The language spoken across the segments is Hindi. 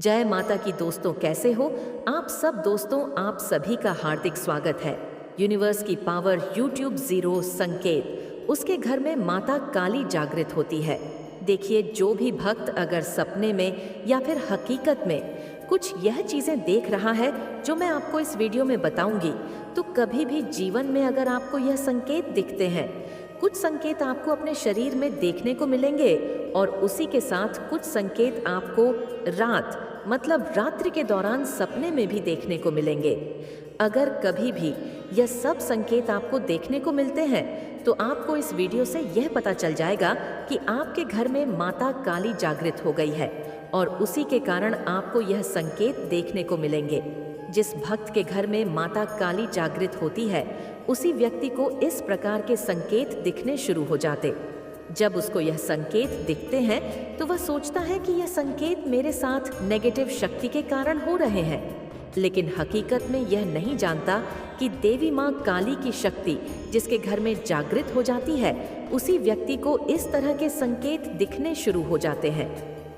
जय माता की दोस्तों, कैसे हो आप सब दोस्तों। आप सभी का हार्दिक स्वागत है। यूनिवर्स की पावर यूट्यूब जीरो संकेत, उसके घर में माता काली जागृत होती है। देखिए, जो भी भक्त अगर सपने में या फिर हकीकत में कुछ यह चीजें देख रहा है जो मैं आपको इस वीडियो में बताऊंगी, तो कभी भी जीवन में अगर आपको यह संकेत दिखते हैं, कुछ संकेत आपको अपने शरीर में देखने को मिलेंगे और उसी के साथ कुछ संकेत आपको रात मतलब रात्रि के दौरान सपने में भी देखने को मिलेंगे। अगर कभी भी यह सब संकेत आपको देखने को मिलते हैं तो आपको इस वीडियो से यह पता चल जाएगा कि आपके घर में माता काली जागृत हो गई है और उसी के कारण आपको यह संकेत देखने को मिलेंगे। जिस भक्त के घर में माता काली जागृत होती है उसी व्यक्ति को इस प्रकार के संकेत दिखने शुरू हो जाते। जब उसको यह संकेत दिखते हैं तो वह सोचता है कि यह संकेत मेरे साथ नेगेटिव शक्ति के कारण हो रहे हैं, लेकिन हकीकत में यह नहीं जानता कि देवी माँ काली की शक्ति जिसके घर में जागृत हो जाती है उसी व्यक्ति को इस तरह के संकेत दिखने शुरू हो जाते हैं।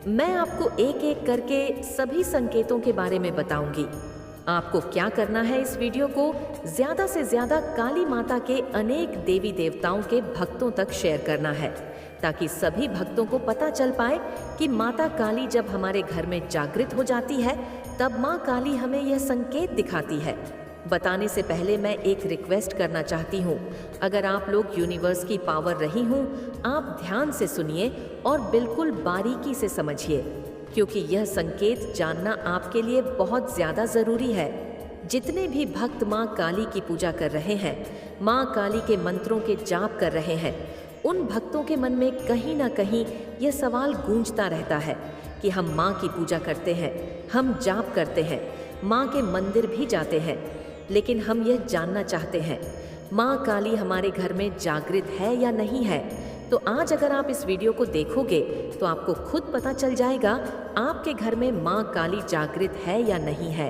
मैं आपको एक एक करके सभी संकेतों के बारे में बताऊंगी। आपको क्या करना है, इस वीडियो को ज्यादा से ज्यादा काली माता के अनेक देवी देवताओं के भक्तों तक शेयर करना है, ताकि सभी भक्तों को पता चल पाए कि माता काली जब हमारे घर में जागृत हो जाती है तब माँ काली हमें यह संकेत दिखाती है। बताने से पहले मैं एक रिक्वेस्ट करना चाहती हूँ, अगर आप लोग यूनिवर्स की पावर रही हूँ, आप ध्यान से सुनिए और बिल्कुल बारीकी से समझिए, क्योंकि यह संकेत जानना आपके लिए बहुत ज़्यादा ज़रूरी है। जितने भी भक्त माँ काली की पूजा कर रहे हैं, माँ काली के मंत्रों के जाप कर रहे हैं, उन भक्तों के मन में कहीं ना कहीं यह सवाल गूंजता रहता है कि हम माँ की पूजा करते हैं, हम जाप करते हैं, माँ के मंदिर भी जाते हैं, लेकिन हम यह जानना चाहते हैं माँ काली हमारे घर में जागृत है या नहीं है। तो आज अगर आप इस वीडियो को देखोगे तो आपको खुद पता चल जाएगा आपके घर में माँ काली जागृत है या नहीं है।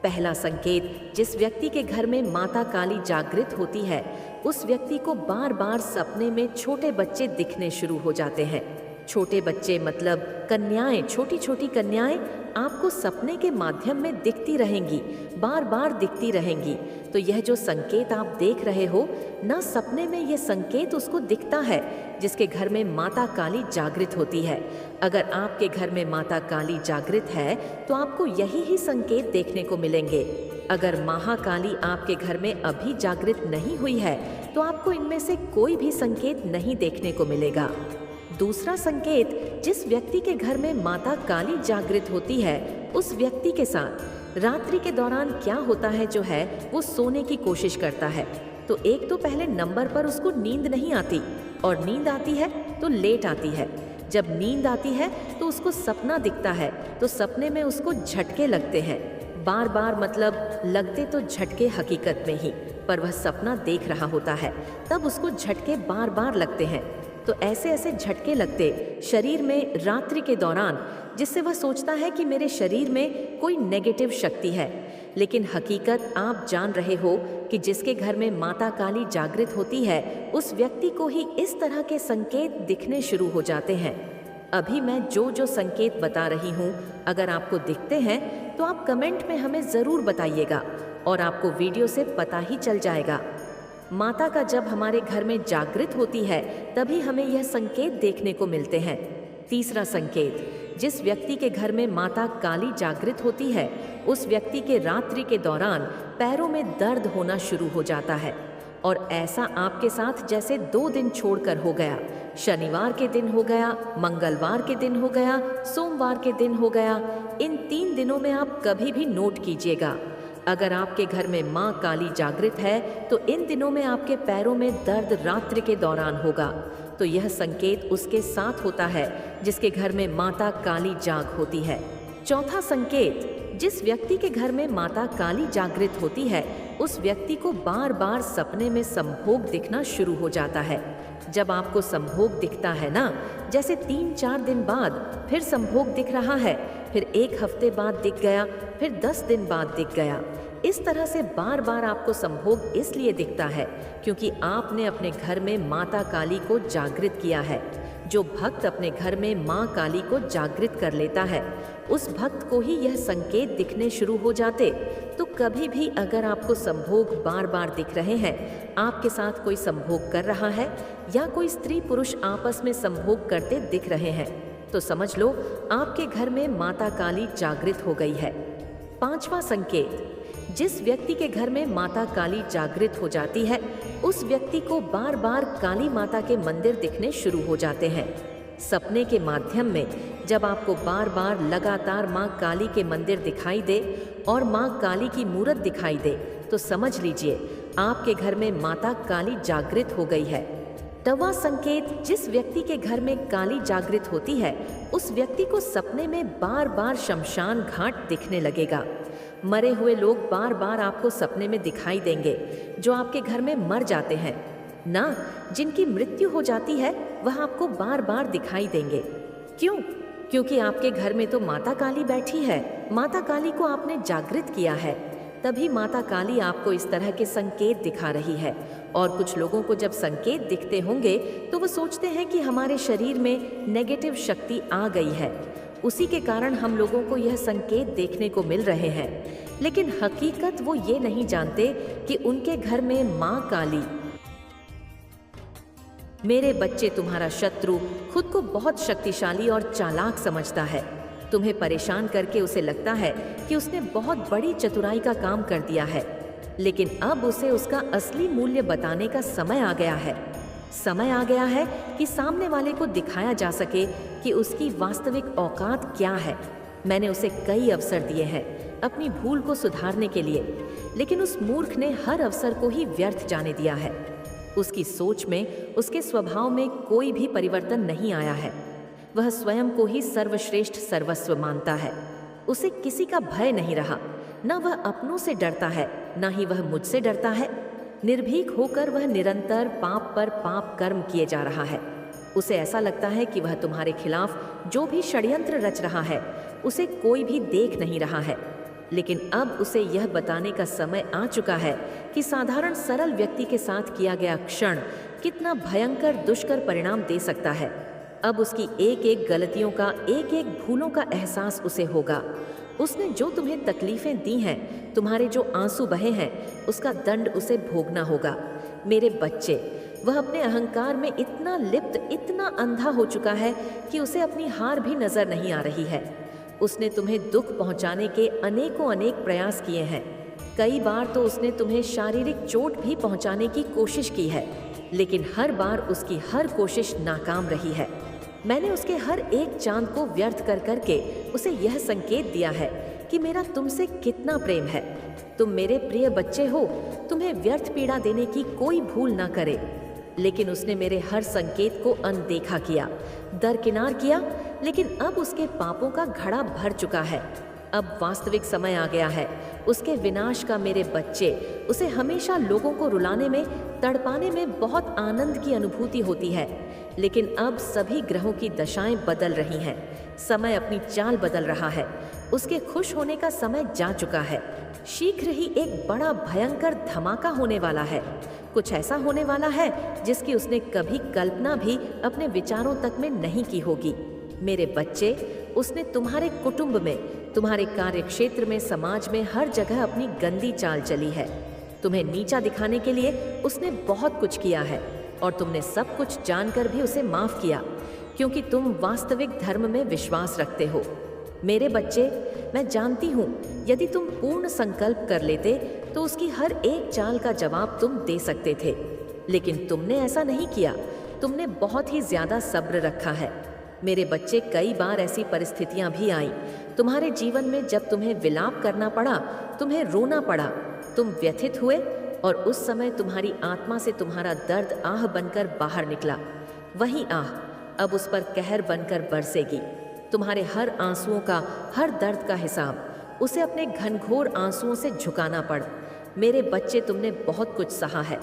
पहला संकेत, जिस व्यक्ति के घर में माता काली जागृत होती है उस व्यक्ति को बार बार सपने में छोटे बच्चे दिखने शुरू हो जाते हैं। छोटे बच्चे मतलब कन्याएं, छोटी छोटी कन्याएं आपको सपने के माध्यम में दिखती रहेंगी, बार बार दिखती रहेंगी। तो यह जो संकेत आप देख रहे हो ना, सपने में यह संकेत उसको दिखता है जिसके घर में माता काली जागृत होती है। अगर आपके घर में माता काली जागृत है तो आपको यही ही संकेत देखने को मिलेंगे। अगर महाकाली आपके घर में अभी जागृत नहीं हुई है तो आपको इनमें से कोई भी संकेत नहीं देखने को मिलेगा। दूसरा संकेत, जिस व्यक्ति के घर में माता काली जागृत होती है उस व्यक्ति के साथ रात्रि के दौरान क्या होता है, जो है वो सोने की कोशिश करता है। तो एक तो पहले नंबर पर उसको नींद नहीं आती, और नींद आती है तो लेट आती है। जब नींद आती है तो उसको सपना दिखता है, तो सपने में उसको झटके लगते हैं बार बार, मतलब लगते तो झटके हकीकत में ही, पर वह सपना देख रहा होता है, तब उसको झटके बार बार लगते हैं। तो ऐसे ऐसे झटके लगते शरीर में रात्रि के दौरान, जिससे वह सोचता है कि मेरे शरीर में कोई नेगेटिव शक्ति है। लेकिन हकीकत आप जान रहे हो कि जिसके घर में माता काली जागृत होती है उस व्यक्ति को ही इस तरह के संकेत दिखने शुरू हो जाते हैं। अभी मैं जो जो संकेत बता रही हूँ, अगर आपको दिखते हैं तो आप कमेंट में हमें ज़रूर बताइएगा और आपको वीडियो से पता ही चल जाएगा। माता का जब हमारे घर में जागृत होती है तभी हमें यह संकेत देखने को मिलते हैं। तीसरा संकेत, जिस व्यक्ति के घर में माता काली जागृत होती है उस व्यक्ति के रात्रि के दौरान पैरों में दर्द होना शुरू हो जाता है, और ऐसा आपके साथ जैसे 2 दिन छोड़कर हो गया। शनिवार के दिन हो गया, मंगलवार के दिन हो गया, सोमवार के दिन हो गया। इन 3 दिनों में आप कभी भी नोट कीजिएगा, अगर आपके घर में माँ काली जागृत है तो इन दिनों में आपके पैरों में दर्द रात्रि के दौरान होगा। तो यह संकेत उसके साथ होता है जिसके घर में माता काली जाग होती है। चौथा संकेत, जिस व्यक्ति के घर में माता काली जागृत होती है उस व्यक्ति को बार बार सपने में संभोग दिखना शुरू हो जाता है। जब आपको संभोग दिखता है ना, जैसे 3-4 दिन बाद फिर संभोग दिख रहा है, फिर 1 हफ्ते बाद दिख गया, फिर 10 दिन बाद दिख गया, इस तरह से बार बार आपको संभोग इसलिए दिखता है क्योंकि आपने अपने घर में माता काली को जागृत किया है। जो भक्त अपने घर में माँ काली को जागृत कर लेता है, उस भक्त को ही यह संकेत दिखने शुरू हो जाते। तो कभी भी अगर आपको संभोग बार बार दिख रहे हैं, आपके साथ कोई संभोग कर रहा है या कोई स्त्री पुरुष आपस में संभोग करते दिख रहे हैं, तो समझ लो आपके घर में माता काली जागृत हो गई है। पांचवा संकेत, जिस व्यक्ति के घर में माता काली जागृत हो जाती है, उस व्यक्ति को बार बार काली माता के मंदिर दिखने शुरू हो जाते हैं। सपने के माध्यम में जब आपको बार बार लगातार माँ काली के मंदिर दिखाई दे और माँ काली की मूर्त दिखाई दे, तो समझ लीजिए आपके घर में माता काली जागृत हो गई है। तवा संकेत, जिस व्यक्ति के घर में काली जागृत होती है, उस व्यक्ति को सपने में बार बार शमशान घाट दिखने लगेगा। मरे हुए लोग बार बार आपको सपने में दिखाई देंगे, जो आपके घर में मर जाते हैं ना, जिनकी मृत्यु हो जाती है, वह आपको बार बार दिखाई देंगे। क्यों? क्योंकि आपके घर में तो माता काली बैठी है, माता काली को आपने जागृत किया है, तभी माता काली आपको इस तरह के संकेत दिखा रही है। और कुछ लोगों को जब संकेत दिखते होंगे तो वो सोचते हैं कि हमारे शरीर में नेगेटिव शक्ति आ गई है, उसी के कारण हम लोगों को यह संकेत देखने को मिल रहे हैं। लेकिन हकीकत वो ये नहीं जानते कि उनके घर में माँ काली। मेरे बच्चे, तुम्हारा शत्रु खुद को बहुत शक्तिशाली और चालाक समझता है। तुम्हें परेशान करके उसे लगता है कि उसने बहुत बड़ी चतुराई का काम कर दिया है, लेकिन अब उसे उसका असली मूल्य बताने का समय आ गया है। समय आ गया है कि सामने वाले को दिखाया जा सके कि उसकी वास्तविक औकात क्या है। मैंने उसे कई अवसर दिए हैं अपनी भूल को सुधारने के लिए, लेकिन उस मूर्ख ने हर अवसर को ही व्यर्थ जाने दिया है। उसकी सोच में, उसके स्वभाव में कोई भी परिवर्तन नहीं आया है। वह स्वयं को ही सर्वश्रेष्ठ सर्वस्व मानता है। उसे किसी का भय नहीं रहा, न वह अपनों से डरता है, न ही वह मुझसे डरता है। निर्भीक होकर वह निरंतर पाप पर पाप कर्म किए जा रहा है। उसे ऐसा लगता है कि वह तुम्हारे खिलाफ जो भी षड्यंत्र रच रहा है, उसे कोई भी देख नहीं रहा है। लेकिन अब उसे यह बताने का समय आ चुका है कि साधारण सरल व्यक्ति के साथ किया गया क्षण कितना भयंकर दुष्कर परिणाम दे सकता है। अब उसकी एक एक गलतियों का, एक एक भूलों का एहसास उसे होगा। उसने जो तुम्हें तकलीफें दी हैं, तुम्हारे जो आंसू बहे हैं, उसका दंड उसे भोगना होगा। मेरे बच्चे, वह अपने अहंकार में इतना लिप्त, इतना अंधा हो चुका है कि उसे अपनी हार भी नजर नहीं आ रही है। उसने तुम्हें दुख पहुंचाने के अनेकों अनेक प्रयास किए हैं। कई बार तो उसने तुम्हें शारीरिक चोट भी पहुंचाने की कोशिश की है, लेकिन हर बार उसकी हर कोशिश नाकाम रही है। मैंने उसके हर एक चांद को व्यर्थ कर करके उसे यह संकेत दिया है कि मेरा तुमसे कितना प्रेम है। तुम मेरे प्रिय बच्चे हो, तुम्हें व्यर्थ पीड़ा देने की कोई भूल ना करे। लेकिन उसने मेरे हर संकेत को अनदेखा किया, दरकिनार किया। लेकिन अब उसके पापों का घड़ा भर चुका है। अब वास्तविक समय आ गया है उसके विनाश का। मेरे बच्चे, उसे हमेशा लोगों को रुलाने में, तड़पाने में बहुत आनंद की अनुभूति होती है, लेकिन अब सभी ग्रहों की दशाएं बदल रही हैं। समय अपनी चाल बदल रहा है। उसके खुश होने का समय जा चुका है। शीघ्र ही एक बड़ा भयंकर धमाका होने वाला है। कुछ ऐसा होने वाला है जिसकी उसने कभी कल्पना भी अपने विचारों तक में नहीं की होगी। मेरे बच्चे, उसने तुम्हारे कुटुंब में, तुम्हारे कार्यक्षेत्र में, समाज में हर जगह अपनी गंदी चाल चली है। तुम्हें नीचा दिखाने के लिए उसने बहुत कुछ किया है और तुमने सब कुछ जानकर भी उसे माफ किया, क्योंकि तुम वास्तविक धर्म में विश्वास रखते हो। मेरे बच्चे, मैं जानती हूँ यदि तुम पूर्ण संकल्प कर लेते तो उसकी हर एक चाल का जवाब तुम दे सकते थे, लेकिन तुमने ऐसा नहीं किया। तुमने बहुत ही ज्यादा सब्र रखा है। मेरे बच्चे, कई बार ऐसी परिस्थितियां भी आई तुम्हारे जीवन में जब तुम्हें विलाप करना पड़ा, तुम्हें रोना पड़ा, तुम व्यथित हुए और उस समय तुम्हारी आत्मा से तुम्हारा दर्द आह बनकर बाहर निकला। वही आह अब उस पर कहर बनकर बरसेगी। तुम्हारे हर आंसुओं का, हर दर्द का हिसाब उसे अपने घनघोर आंसुओं से झुकाना पड़। मेरे बच्चे, तुमने बहुत कुछ सहा है,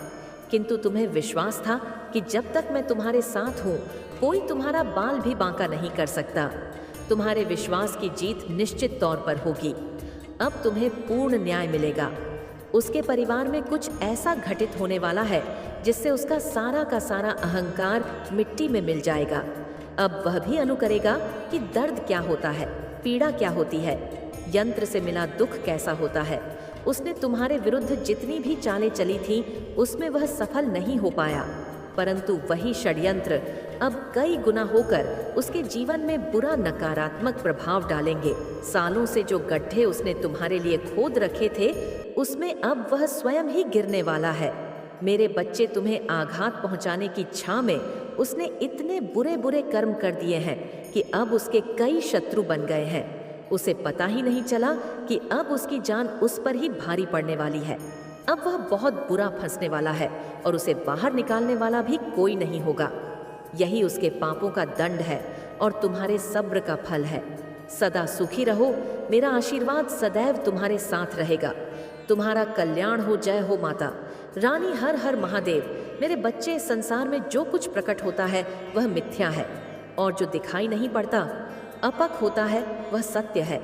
किंतु तुम्हें विश्वास था कि जब तक मैं तुम्हारे साथ हूँ, कोई तुम्हारा बाल भी बांका नहीं कर सकता। तुम्हारे विश्वास की जीत निश्चित तौर पर होगी। अब तुम्हें पूर्ण न्याय मिलेगा। उसके परिवार में कुछ ऐसा घटित होने वाला है जिससे उसका सारा का सारा अहंकार मिट्टी में मिल जाएगा। अब वह भी अनुकरेगा कि दर्द क्या होता है, पीड़ा क्या होती है, यंत्र से मिला दुख कैसा होता है। उसने तुम्हारे विरुद्ध जितनी भी चालें चली थीं, उसमें वह सफल नहीं हो पाया, परंतु वही षड्यंत्र अब कई गुना होकर उसके जीवन में बुरा नकारात्मक प्रभाव डालेंगे। सालों से जो गड्ढे उसने तुम्हारे लिए खोद रखे थे, उसमें अब वह स्वयं ही गिरने वाला है। मेरे बच्चे, तुम्हें आघात पहुंचाने की छाह में उसने इतने बुरे बुरे कर्म कर दिए हैं कि अब उसके कई शत्रु बन गए हैं। उसे पता ही नहीं चला कि अब उसकी जान उस पर ही भारी पड़ने वाली है। अब वह बहुत बुरा फंसने वाला है और उसे बाहर निकालने वाला भी कोई नहीं होगा। यही उसके पापों का दंड है और तुम्हारे सब्र का फल है। सदा सुखी रहो, मेरा आशीर्वाद सदैव तुम्हारे साथ रहेगा। तुम्हारा कल्याण हो, जय हो माता रानी, हर हर महादेव। मेरे बच्चे, संसार में जो कुछ प्रकट होता है वह मिथ्या है, और जो दिखाई नहीं पड़ता, अपक होता है, वह सत्य है।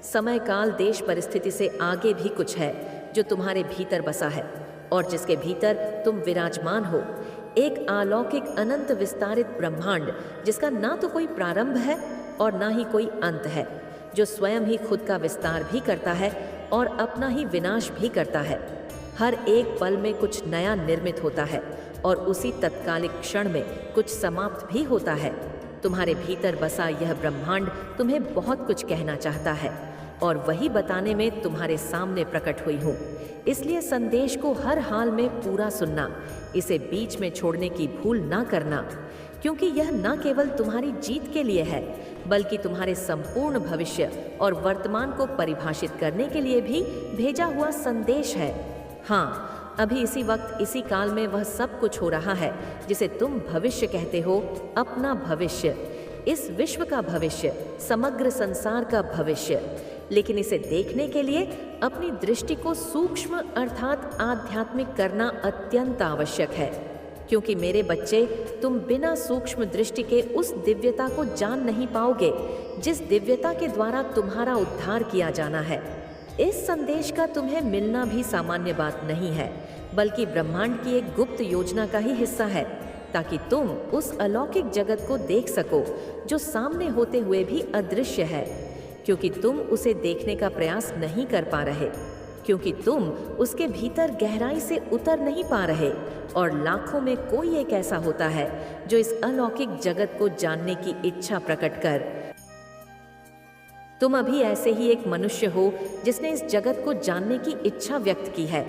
समय काल देश परिस्थिति से आगे भी कुछ है जो तुम्हारे भीतर बसा है और जिसके भीतर तुम विराजमान हो। एक अलौकिक अनंत विस्तारित ब्रह्मांड, जिसका ना तो कोई प्रारंभ है और ना ही कोई अंत है, जो स्वयं ही खुद का विस्तार भी करता है और अपना ही विनाश भी करता है। हर एक पल में कुछ नया निर्मित होता है और उसी तत्कालिक क्षण में कुछ समाप्त भी होता है। तुम्हारे भीतर बसा यह ब्रह्मांड तुम्हें बहुत कुछ कहना चाहता है और वही बताने में तुम्हारे सामने प्रकट हुई हूँ। इसलिए संदेश को हर हाल में पूरा सुनना, इसे बीच में छोड़ने की भूल ना करना, क्योंकि यह न केवल तुम्हारी जीत के लिए है, बल्कि तुम्हारे संपूर्ण भविष्य और वर्तमान को परिभाषित करने के लिए भी भेजा हुआ संदेश है। हाँ, अभी इसी वक्त, इसी काल में वह सब कुछ हो रहा है जिसे तुम भविष्य कहते हो। अपना भविष्य, इस विश्व का भविष्य, समग्र संसार का भविष्य। लेकिन इसे देखने के लिए अपनी दृष्टि को सूक्ष्म अर्थात आध्यात्मिक करना अत्यंत आवश्यक है, क्योंकि मेरे बच्चे, तुम बिना सूक्ष्म दृष्टि के उस दिव्यता को जान नहीं पाओगे जिस दिव्यता के द्वारा तुम्हारा उद्धार किया जाना है। इस संदेश का तुम्हें मिलना भी सामान्य बात नहीं है, बल्कि ब्रह्मांड की एक गुप्त योजना का ही हिस्सा है, ताकि तुम उस अलौकिक जगत को देख सको जो सामने होते हुए भी अदृश्य है, क्योंकि तुम उसे देखने का प्रयास नहीं कर पा रहे, क्योंकि तुम उसके भीतर गहराई से उतर नहीं पा रहे। और लाखों में कोई एक ऐसा होता है जो इस अलौकिक जगत को जानने की इच्छा प्रकट कर। तुम अभी ऐसे ही एक मनुष्य हो जिसने इस जगत को जानने की इच्छा व्यक्त की है।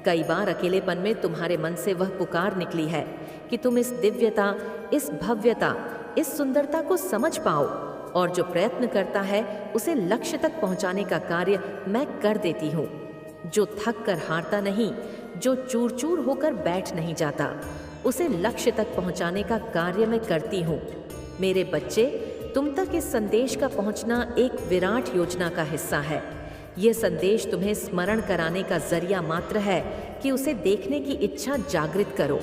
कई बार अकेलेपन में तुम्हारे मन से वह पुकार निकली है कि तुम इस दिव्यता, इस भव्यता, इस सुंदरता को समझ पाओ, और जो प्रयत्न करता है उसे लक्ष्य तक पहुंचाने का कार्य मैं कर देती हूँ। जो थक कर हारता नहीं, जो चूर चूर होकर बैठ नहीं जाता, उसे लक्ष्य तक पहुंचाने का कार्य मैं करती हूँ। मेरे बच्चे, तुम तक इस संदेश का पहुंचना एक विराट योजना का हिस्सा है। यह संदेश तुम्हें स्मरण कराने का जरिया मात्र है कि उसे देखने की इच्छा जागृत करो,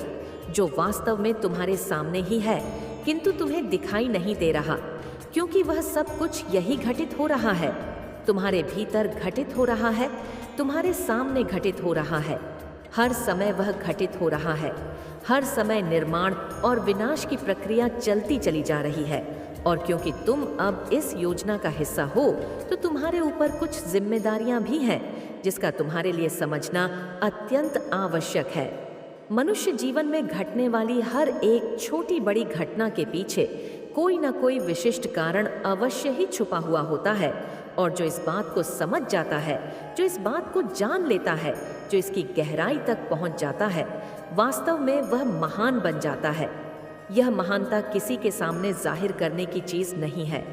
जो वास्तव में तुम्हारे सामने ही है, किंतु तुम्हें दिखाई नहीं दे रहा, क्योंकि वह सब कुछ यही घटित हो रहा है। तुम्हारे भीतर घटित हो रहा है, तुम्हारे सामने घटित हो रहा है। हर समय वह घटित हो रहा है। हर समय निर्माण और विनाश की प्रक्रिया चलती चली जा रही है, और क्योंकि तुम अब इस योजना का हिस्सा हो, तो तुम्हारे ऊपर कुछ जिम्मेदारियां भी हैं जिसका तुम्हारे लिए समझना अत्यंत आवश्यक है। मनुष्य जीवन में घटने वाली हर एक छोटी बड़ी घटना के पीछे कोई ना कोई विशिष्ट कारण अवश्य ही छुपा हुआ होता है, और जो इस बात को समझ जाता है, जो इस बात को जान लेता है, जो इसकी गहराई तक पहुंच जाता है, वास्तव में वह महान बन जाता है। यह महानता किसी के सामने जाहिर करने की चीज नहीं है।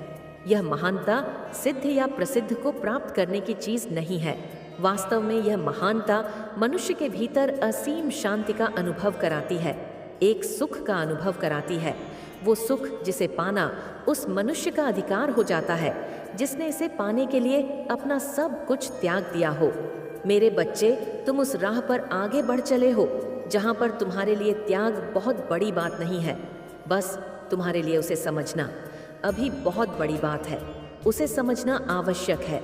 यह महानता सिद्ध या प्रसिद्ध को प्राप्त करने की चीज नहीं है। वास्तव में यह महानता मनुष्य के भीतर असीम शांति का अनुभव कराती है, एक सुख का अनुभव कराती है। वो सुख जिसे पाना उस मनुष्य का अधिकार हो जाता है जिसने इसे पाने के लिए अपना सब कुछ त्याग दिया हो। मेरे बच्चे, तुम उस राह पर आगे बढ़ चले हो जहाँ पर तुम्हारे लिए त्याग बहुत बड़ी बात नहीं है। बस तुम्हारे लिए उसे समझना अभी बहुत बड़ी बात है। उसे समझना आवश्यक है।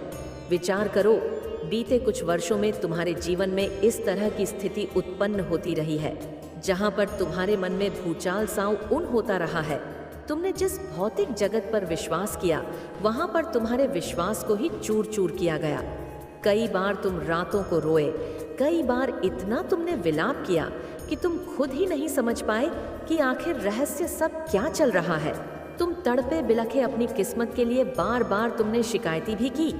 विचार करो, बीते कुछ वर्षों में तुम्हारे जीवन में इस तरह की स्थिति उत्पन्न होती रही है जहाँ पर तुम्हारे मन में भूचाल सा उन होता रहा है। तुमने जिस भौतिक जगत पर विश्वास किया, वहां पर तुम्हारे विश्वास को ही चूर चूर किया गया। कई बार तुम रातों को रोए, कई बार इतना तुमने विलाप किया कि तुम खुद ही नहीं समझ पाए कि आखिर रहस्य सब क्या चल रहा है। तुम तड़पे बिलखे अपनी किस्मत के लिए बार बार तुमने शिकायती भी की।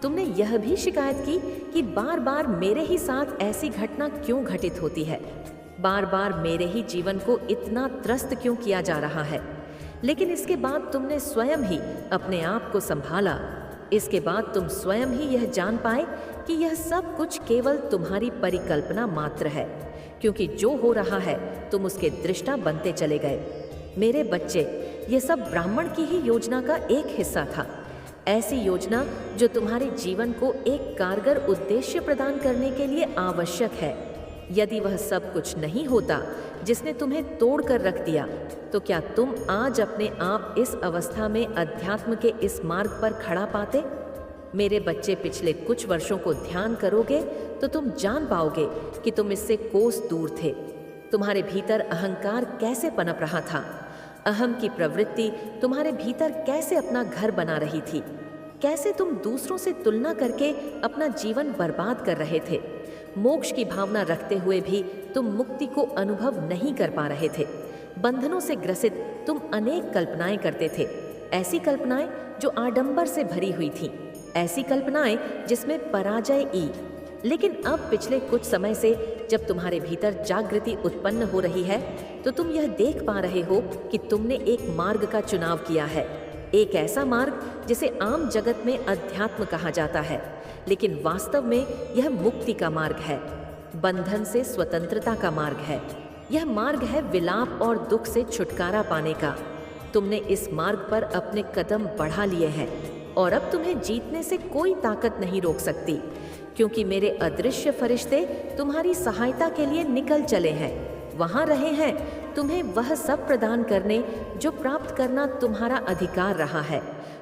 तुमने यह भी शिकायत की कि बार बार मेरे ही साथ ऐसी घटना क्यों घटित होती है, बार बार मेरे ही जीवन को इतना त्रस्त क्यों किया जा रहा है। लेकिन इसके बाद तुमने स्वयं ही अपने आप को संभाला। इसके बाद तुम स्वयं ही यह जान पाए कि यह सब कुछ केवल तुम्हारी परिकल्पना मात्र है, क्योंकि जो हो रहा है तुम उसके दृष्टा बनते चले गए। मेरे बच्चे, यह सब ब्राह्मण की ही योजना का एक हिस्सा था। ऐसी योजना जो तुम्हारे जीवन को एक कारगर उद्देश्य प्रदान करने के लिए आवश्यक है। यदि वह सब कुछ नहीं होता जिसने तुम्हें तोड़ कर रख दिया, तो क्या तुम आज अपने आप इस अवस्था में अध्यात्म के इस मार्ग पर खड़ा पाते? मेरे बच्चे, पिछले कुछ वर्षों को ध्यान करोगे तो तुम जान पाओगे कि तुम इससे कोस दूर थे। तुम्हारे भीतर अहंकार कैसे पनप रहा था, अहम की प्रवृत्ति तुम्हारे भीतर कैसे अपना घर बना रही थी, कैसे तुम दूसरों से तुलना करके अपना जीवन बर्बाद कर रहे थे। मोक्ष की भावना रखते हुए भी तुम मुक्ति को अनुभव नहीं कर पा रहे थे। बंधनों से ग्रसित तुम अनेक कल्पनाएं करते थे, ऐसी कल्पनाएं जो आडंबर से भरी हुई थीं, ऐसी कल्पनाएं जिसमें पराजय ई। लेकिन अब पिछले कुछ समय से जब तुम्हारे भीतर जागृति उत्पन्न हो रही है, तो तुम यह देख पा रहे हो कि तुमने एक मार्ग का चुनाव किया है। एक ऐसा मार्ग जिसे आम जगत में अध्यात्म कहा जाता है, लेकिन वास्तव में यह मुक्ति का मार्ग है, बंधन से स्वतंत्रता का मार्ग है। यह मार्ग है विलाप और दुख से छुटकारा पाने का। तुमने इस मार्ग पर अपने कदम बढ़ा लिए हैं और अब तुम्हें जीतने से कोई ताकत नहीं रोक सकती, क्योंकि मेरे अदृश्य फरिश्ते तुम्हारी सहायता के लिए निकल चले हैं। वहां रहे हैं तुम्हें वह सब प्रदान करने जो प्राप्त करना तुम्हारा अधिकार रहा है।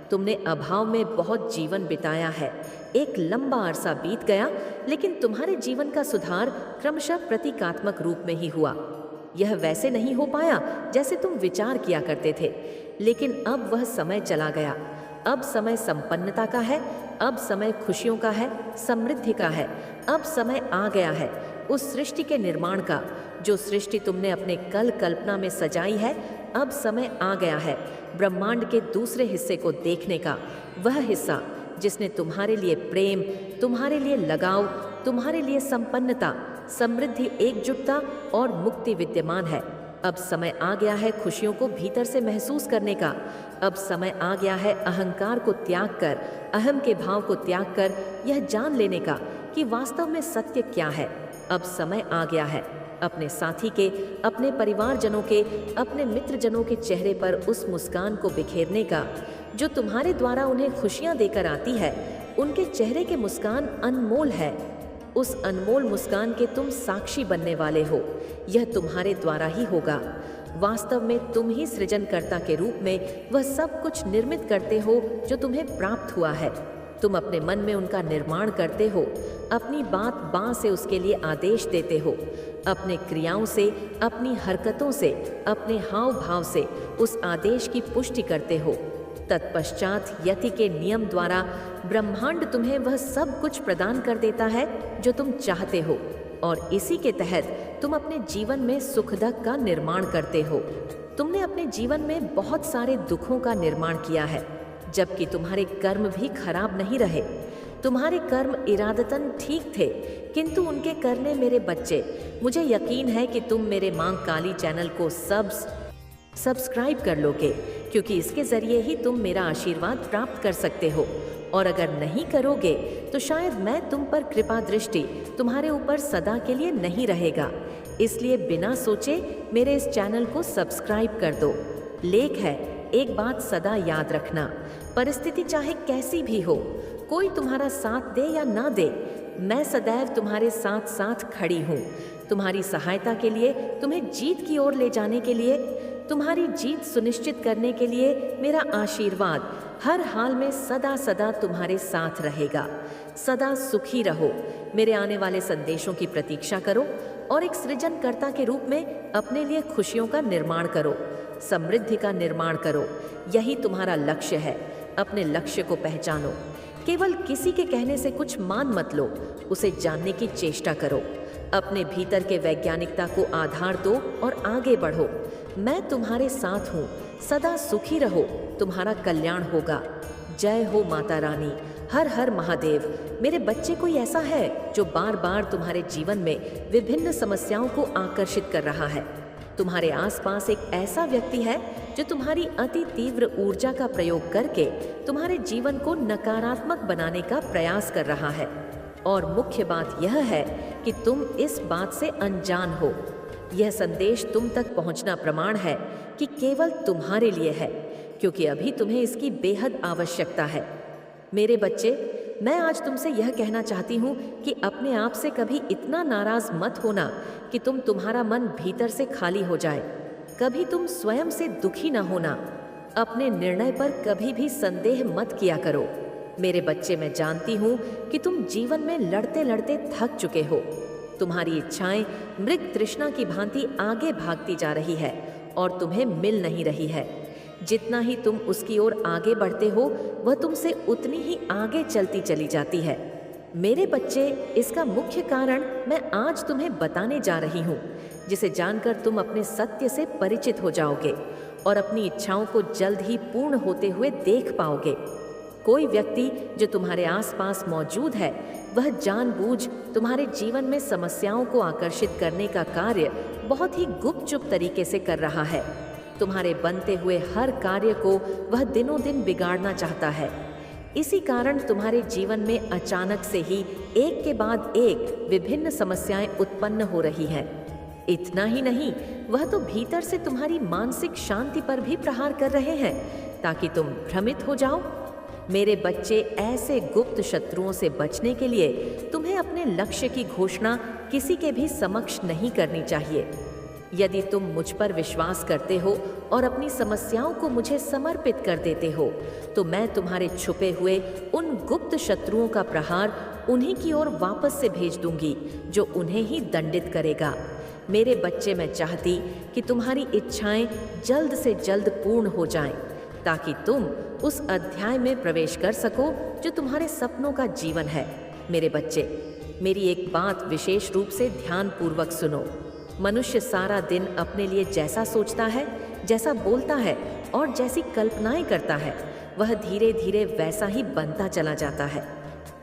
तुमने अभाव में बहुत जीवन बिताया है, एक लंबा अरसा बीत गया, लेकिन तुम्हारे जीवन का सुधार क्रमशः प्रतीकात्मक रूप में ही हुआ। यह वैसे नहीं हो पाया जैसे तुम विचार किया करते थे, लेकिन अब वह समय चला गया। अब समय संपन्नता का है, अब समय खुशियों का है, समृद्धि का है। अब समय आ गया है उस सृष्टि के निर्माण का, जो सृष्टि तुमने अपने कल कल्पना में सजाई है। अब समय आ गया है ब्रह्मांड के दूसरे हिस्से को देखने का, वह हिस्सा जिसने तुम्हारे लिए प्रेम, तुम्हारे लिए लगाव, तुम्हारे लिए संपन्नता, समृद्धि, एकजुटता और मुक्ति विद्यमान है। अब समय आ गया है खुशियों को भीतर से महसूस करने का। अब समय आ गया है अहंकार को त्याग कर, अहम के भाव को त्याग कर यह जान लेने का कि वास्तव में सत्य क्या है। अब समय आ गया है अपने साथी के, अपने परिवारजनों के, अपने मित्रजनों के चेहरे पर उस मुस्कान को बिखेरने का जो तुम्हारे द्वारा उन्हें खुशियां देकर आती है। उनके चेहरे के मुस्कान अनमोल है। उस अनमोल मुस्कान के तुम साक्षी बनने वाले हो। यह तुम्हारे द्वारा ही होगा। वास्तव में तुम ही सृजनकर्ता के रूप में वह सब कुछ निर्मित करते हो जो तुम्हें प्राप्त हुआ है। तुम अपने मन में उनका निर्माण करते हो, अपनी बात बाँ से उसके लिए आदेश देते हो, अपने क्रियाओं से, अपनी हरकतों से, अपने हाव भाव से उस आदेश की पुष्टि करते हो। तत्पश्चात यति के नियम द्वारा ब्रह्मांड तुम्हें वह सब कुछ प्रदान कर देता है जो तुम चाहते हो, और इसी के तहत तुम अपने जीवन में सुखदक का निर्माण करते हो। तुमने अपने जीवन में बहुत सारे दुखों का निर्माण किया है, जबकि तुम्हारे कर्म भी खराब नहीं रहे। तुम्हारे कर्म इरादतन ठीक थे, किंतु उनके करने मेरे बच्चे, मुझे यकीन है कि तुम मेरे मांग काली चैनल को सब्सक्राइब कर लोगे, क्योंकि इसके जरिए ही तुम मेरा आशीर्वाद प्राप्त कर सकते हो। और अगर नहीं करोगे तो शायद मैं तुम पर कृपा दृष्टि तुम्हारे ऊपर सदा के लिए नहीं रहेगा। इसलिए बिना सोचे मेरे इस चैनल को सब्सक्राइब कर दो। लेख है, एक बात सदा याद रखना, परिस्थिति चाहे कैसी भी हो, कोई तुम्हारा साथ दे या ना दे, मैं सदैव तुम्हारे साथ साथ खड़ी हूँ। तुम्हारी सहायता के लिए, तुम्हें जीत की ओर ले जाने के लिए, तुम्हारी जीत सुनिश्चित करने के लिए मेरा आशीर्वाद हर हाल में सदा सदा तुम्हारे साथ रहेगा। सदा सुखी रहो। मेरे आने वाले संदेशों की प्रतीक्षा करो और एक सृजनकर्ता के रूप में अपने लिए खुशियों का निर्माण करो, समृद्धि का निर्माण करो। यही तुम्हारा लक्ष्य है। अपने लक्ष्य को पहचानो। केवल किसी के कहने से कुछ मान मत लो, उसे जानने की चेष्टा करो। अपने भीतर के वैज्ञानिकता को आधार दो और आगे बढ़ो। मैं तुम्हारे साथ हूँ, सदा सुखी रहो, तुम्हारा कल्याण होगा। जय हो माता रानी। हर हर महादेव। मेरे बच्चे, कोई ऐसा है जो बार बार तुम्हारे जीवन में विभिन्न समस्याओं को आकर्षित कर रहा है। तुम्हारे आसपास एक ऐसा व्यक्ति है जो तुम्हारी अति तीव्र ऊर्जा का प्रयोग करके तुम्हारे जीवन को नकारात्मक बनाने का प्रयास कर रहा है। और मुख्य बात यह है कि तुम इस बात से अनजान हो। यह संदेश तुम तक पहुंचना प्रमाण है कि केवल तुम्हारे लिए है, क्योंकि अभी तुम्हें इसकी बेहद आवश्यकता है। मेरे बच्चे, मैं आज तुमसे यह कहना चाहती हूँ कि अपने आप से कभी इतना नाराज मत होना कि तुम्हारा मन भीतर से खाली हो जाए। कभी तुम स्वयं से दुखी ना होना। अपने निर्णय पर कभी भी संदेह मत किया करो। मेरे बच्चे, मैं जानती हूँ कि तुम जीवन में लड़ते लड़ते थक चुके हो। तुम्हारी इच्छाएं मृग तृष्णा की भांति आगे भागती जा रही है और तुम्हें मिल नहीं रही है। जितना ही तुम उसकी ओर आगे बढ़ते हो, वह तुमसे उतनी ही आगे चलती चली जाती है। मेरे बच्चे, इसका मुख्य कारण मैं आज तुम्हें बताने जा रही हूँ, जिसे जानकर तुम अपने सत्य से परिचित हो जाओगे और अपनी इच्छाओं को जल्द ही पूर्ण होते हुए देख पाओगे। कोई व्यक्ति जो तुम्हारे आसपास मौजूद है, वह जानबूझ तुम्हारे जीवन में समस्याओं को आकर्षित करने का कार्य बहुत ही गुपचुप तरीके से कर रहा है। तुम्हारे बनते हुए हर कार्य को वह दिनों दिन बिगाड़ना चाहता है। इसी कारण तुम्हारे जीवन में अचानक से ही एक के बाद एक विभिन्न समस्याएं उत्पन्न हो रही हैं। इतना ही नहीं, वह तो भीतर से तुम्हारी मानसिक शांति पर भी प्रहार कर रहे हैं ताकि तुम भ्रमित हो जाओ। मेरे बच्चे, ऐसे गुप्त शत्रुओं से बचने के लिए तुम्हें अपने लक्ष्य की घोषणा किसी के भी समक्ष नहीं करनी चाहिए। यदि तुम मुझ पर विश्वास करते हो और अपनी समस्याओं को मुझे समर्पित कर देते हो, तो मैं तुम्हारे छुपे हुए उन गुप्त शत्रुओं का प्रहार उन्हीं की ओर वापस से भेज दूंगी, जो उन्हें ही दंडित करेगा। मेरे बच्चे, मैं चाहती कि तुम्हारी इच्छाएं जल्द से जल्द पूर्ण हो जाएं, ताकि तुम उस अध्याय में प्रवेश कर सको जो तुम्हारे सपनों का जीवन है। मेरे बच्चे, मेरी एक बात विशेष रूप से ध्यानपूर्वक सुनो। मनुष्य सारा दिन अपने लिए जैसा सोचता है, जैसा बोलता है और जैसी कल्पनाएं करता है, वह धीरे धीरे वैसा ही बनता चला जाता है।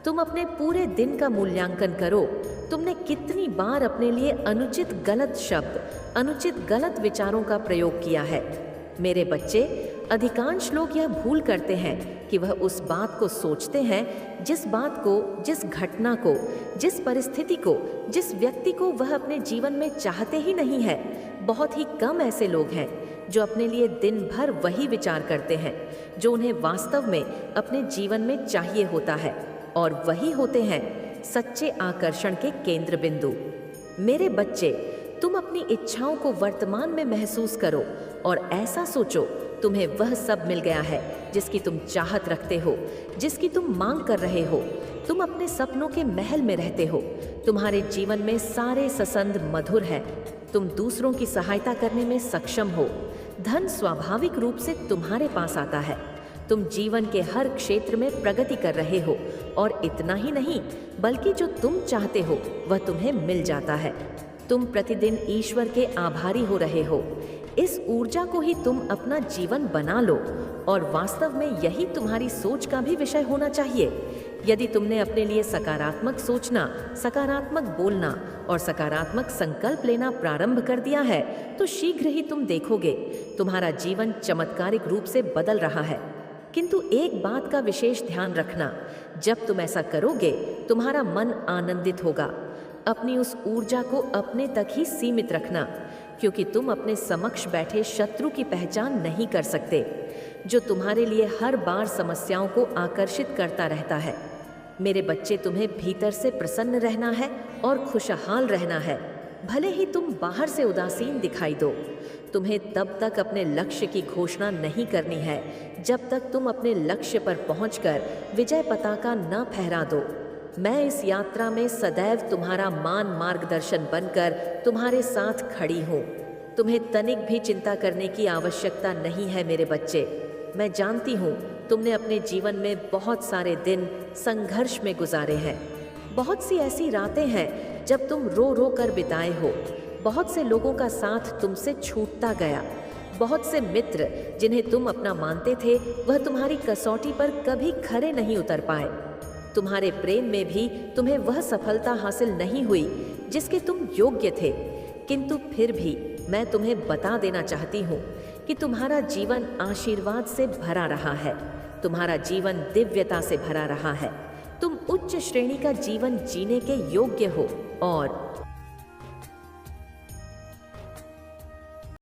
तुम अपने पूरे दिन का मूल्यांकन करो। तुमने कितनी बार अपने लिए अनुचित गलत शब्द, अनुचित गलत विचारों का प्रयोग किया है। मेरे बच्चे, अधिकांश लोग यह भूल करते हैं कि वह उस बात को सोचते हैं जिस बात को, जिस घटना को, जिस परिस्थिति को, जिस व्यक्ति को वह अपने जीवन में चाहते ही नहीं है। बहुत ही कम ऐसे लोग हैं जो अपने लिए दिन भर वही विचार करते हैं जो उन्हें वास्तव में अपने जीवन में चाहिए होता है, और वही होते हैं सच्चे आकर्षण के केंद्र बिंदु। मेरे बच्चे, तुम अपनी इच्छाओं को वर्तमान में महसूस करो और ऐसा सोचो तुम्हें वह सब मिल गया है जिसकी तुम चाहत रखते हो, जिसकी तुम मांग कर रहे हो। तुम अपने सपनों के महल में रहते हो। तुम्हारे जीवन में सारे ससंद मधुर है। तुम दूसरों की सहायता करने में सक्षम हो। धन स्वाभाविक रूप से तुम्हारे पास आता है। तुम जीवन के हर क्षेत्र में प्रगति कर रहे हो, और इतना ही नहीं, बल्कि जो तुम चाहते हो वह तुम्हें मिल जाता है। तुम प्रतिदिन ईश्वर के आभारी हो रहे हो। इस ऊर्जा को ही तुम अपना जीवन बना लो, और वास्तव में यही तुम्हारी सोच का भी विषय होना चाहिए। यदि तुमने अपने लिए सकारात्मक सोचना, सकारात्मक बोलना और सकारात्मक संकल्प लेना प्रारंभ कर दिया है, तो शीघ्र ही तुम देखोगे तुम्हारा जीवन चमत्कारिक रूप से बदल रहा है। किंतु एक बात का विशेष ध्यान रखना, जब तुम ऐसा करोगे तुम्हारा मन आनंदित होगा। अपनी उस ऊर्जा को अपने तक ही सीमित रखना, क्योंकि तुम अपने समक्ष बैठे शत्रु की पहचान नहीं कर सकते, जो तुम्हारे लिए हर बार समस्याओं को आकर्षित करता रहता है। मेरे बच्चे, तुम्हें भीतर से प्रसन्न रहना है और खुशहाल रहना है। भले ही तुम बाहर से उदासीन दिखाई दो, तुम्हें तब तक अपने लक्ष्य की घोषणा नहीं करनी है जब तक तुम अपने लक्ष्य पर पहुंचकर विजय पताका न फहरा दो। मैं इस यात्रा में सदैव तुम्हारा मार्गदर्शन बनकर तुम्हारे साथ खड़ी हूँ। तुम्हें तनिक भी चिंता करने की आवश्यकता नहीं है मेरे बच्चे। मैं जानती हूँ तुमने अपने जीवन में बहुत सारे दिन संघर्ष में गुजारे हैं। बहुत सी ऐसी रातें हैं जब तुम रो रो कर बिताए हो। बहुत से लोगों का साथ तुमसे छूटता गया। बहुत से मित्र जिन्हें तुम अपना मानते थे वह तुम्हारी कसौटी पर कभी खरे नहीं उतर पाए। तुम्हारे प्रेम में भी तुम्हें वह सफलता हासिल नहीं हुई जिसके तुम योग्य थे। किंतु फिर भी मैं तुम्हें बता देना चाहती हूँ कि तुम्हारा जीवन आशीर्वाद से भरा रहा है। तुम्हारा जीवन दिव्यता से भरा रहा है। तुम उच्च श्रेणी का जीवन जीने के योग्य हो और